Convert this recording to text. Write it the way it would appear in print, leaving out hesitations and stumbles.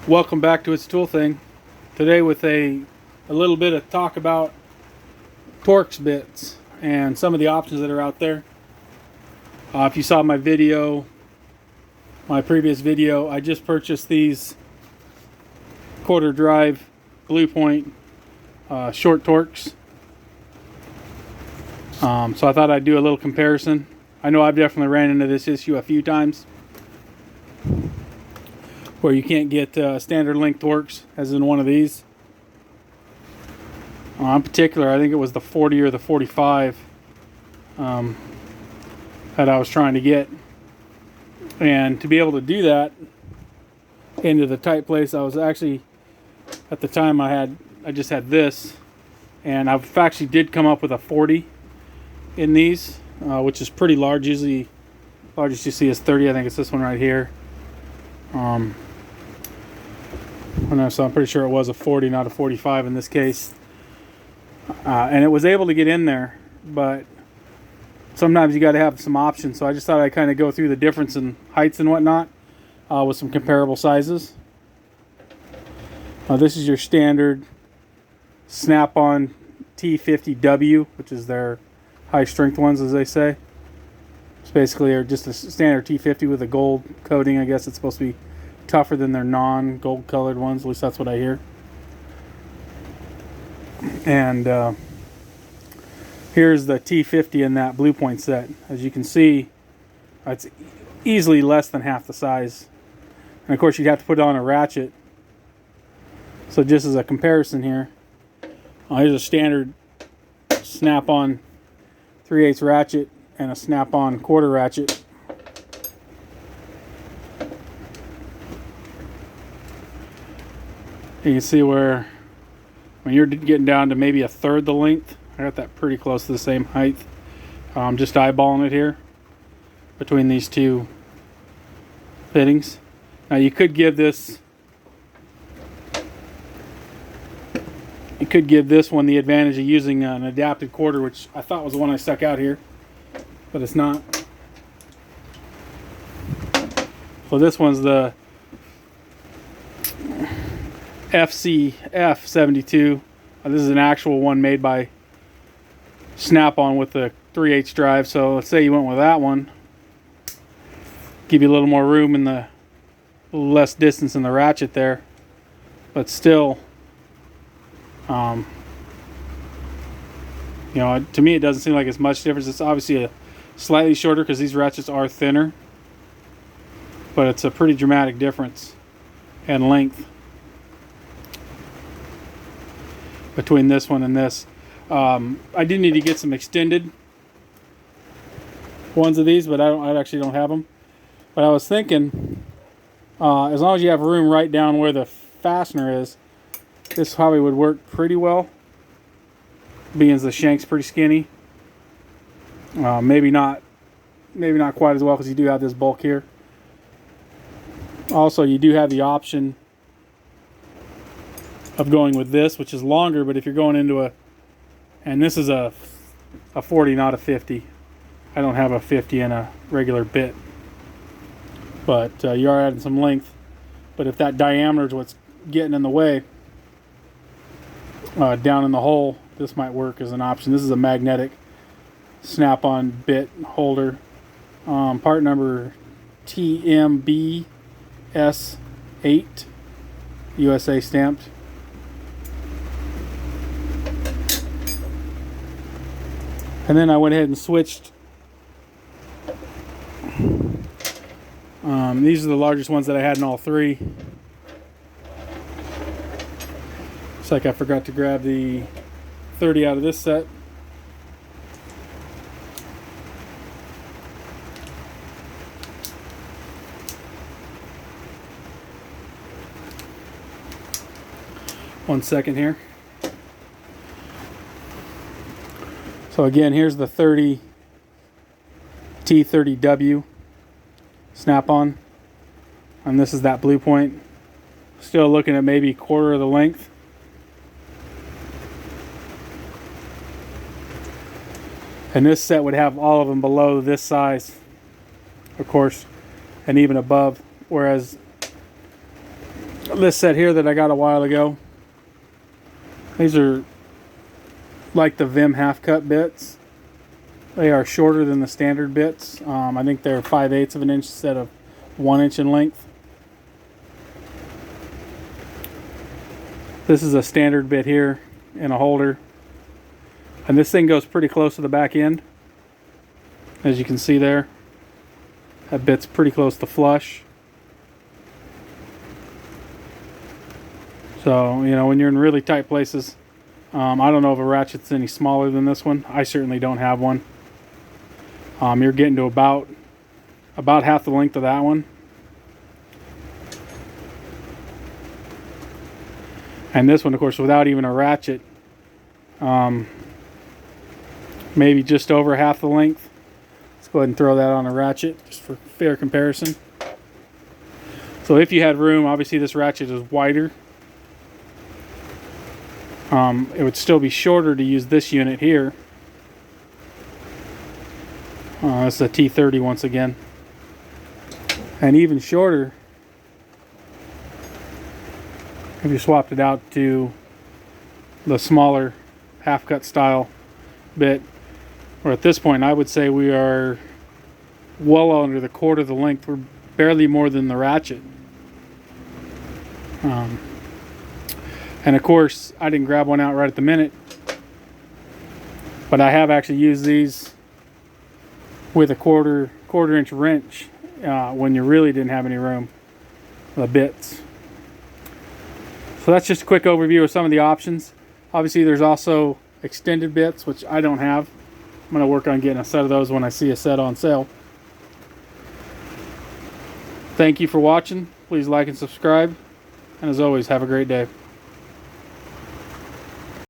Welcome back to It's Tool Thing. Today with a little bit of talk about Torx bits and some of the options that are out there. If you saw my previous video, I just purchased these quarter drive Blue Point short Torx. So I thought I'd do a little comparison. I know I've definitely ran into this issue a few times, where you can't get standard length Torx, as in one of these. In particular, I think it was the 40 or the 45 that I was trying to get. And to be able to do that into the tight place, I was actually, at the time I just had this, and I've actually did come up with a 40 in these, which is pretty large. Usually, largest you see is 30. I think it's this one right here. So I'm pretty sure it was a 40, not a 45 in this case. And it was able to get in there, but sometimes you got to have some options. So I just thought I'd kind of go through the difference in heights and whatnot with some comparable sizes. This is your standard Snap-on T50W, which is their high strength ones, as they say. It's basically just a standard T50 with a gold coating. I guess it's supposed to be tougher than their non-gold colored ones. At least that's what I hear. And here's the T50 in that Blue Point set. As you can see, it's easily less than half the size. And of course, you'd have to put it on a ratchet. So just as a comparison here, here's a standard Snap-on 3/8 ratchet and a Snap-on quarter ratchet. You can see where when you're getting down to maybe a third the length, I got that pretty close to the same height. Just eyeballing it here between these two fittings. Now you could give this one the advantage of using an adapted quarter, which I thought was the one I stuck out here, but it's not. So this one's the FCF72. This is an actual one made by Snap-on with the 3/8 drive. So let's say you went with that one, give you a little more room in the less distance in the ratchet there, but still, to me it doesn't seem like it's much difference. It's obviously a slightly shorter because these ratchets are thinner, but it's a pretty dramatic difference in length between this one and this. I do need to get some extended ones of these, but I actually don't have them. But I was thinking, as long as you have room right down where the fastener is, this probably would work pretty well, being as the shank's pretty skinny. Maybe not quite as well, because you do have this bulk here. Also, you do have the option of going with this, which is longer, but if you're going into and this is a 40, not a 50. I don't have a 50 in a regular bit, but you are adding some length. But if that diameter is what's getting in the way, down in the hole, this might work as an option. This is a magnetic Snap-on bit holder, part number TMBS8, USA stamped. And then I went ahead and switched. These are the largest ones that I had in all three. Looks like I forgot to grab the 30 out of this set. One second here. So again, here's the 30 T30W Snap-on, and this is that Blue Point. Still looking at maybe a quarter of the length. And this set would have all of them below this size, of course, and even above. Whereas this set here that I got a while ago. These are like the Vim half cut bits. They are shorter than the standard bits. I think they're 5/8 of an inch instead of 1 inch in length. This is a standard bit here in a holder. And this thing goes pretty close to the back end. As you can see there. That bit's pretty close to flush. So, you know, when you're in really tight places, I don't know if a ratchet's any smaller than this one. I certainly don't have one. You're getting to about half the length of that one. And this one, of course, without even a ratchet, maybe just over half the length. Let's go ahead and throw that on a ratchet, just for fair comparison. So if you had room, obviously this ratchet is wider. It would still be shorter to use this unit here. This is a T30 once again. And even shorter if you swapped it out to the smaller half cut style bit. Or at this point I would say we are well under the quarter of the length. We're barely more than the ratchet. And of course I didn't grab one out right at the minute, but I have actually used these with a quarter inch wrench when you really didn't have any room, the bits. So that's just a quick overview of some of the options. Obviously there's also extended bits, which I don't have. I'm going to work on getting a set of those when I see a set on sale. Thank you for watching. Please like and subscribe. And as always, have a great day.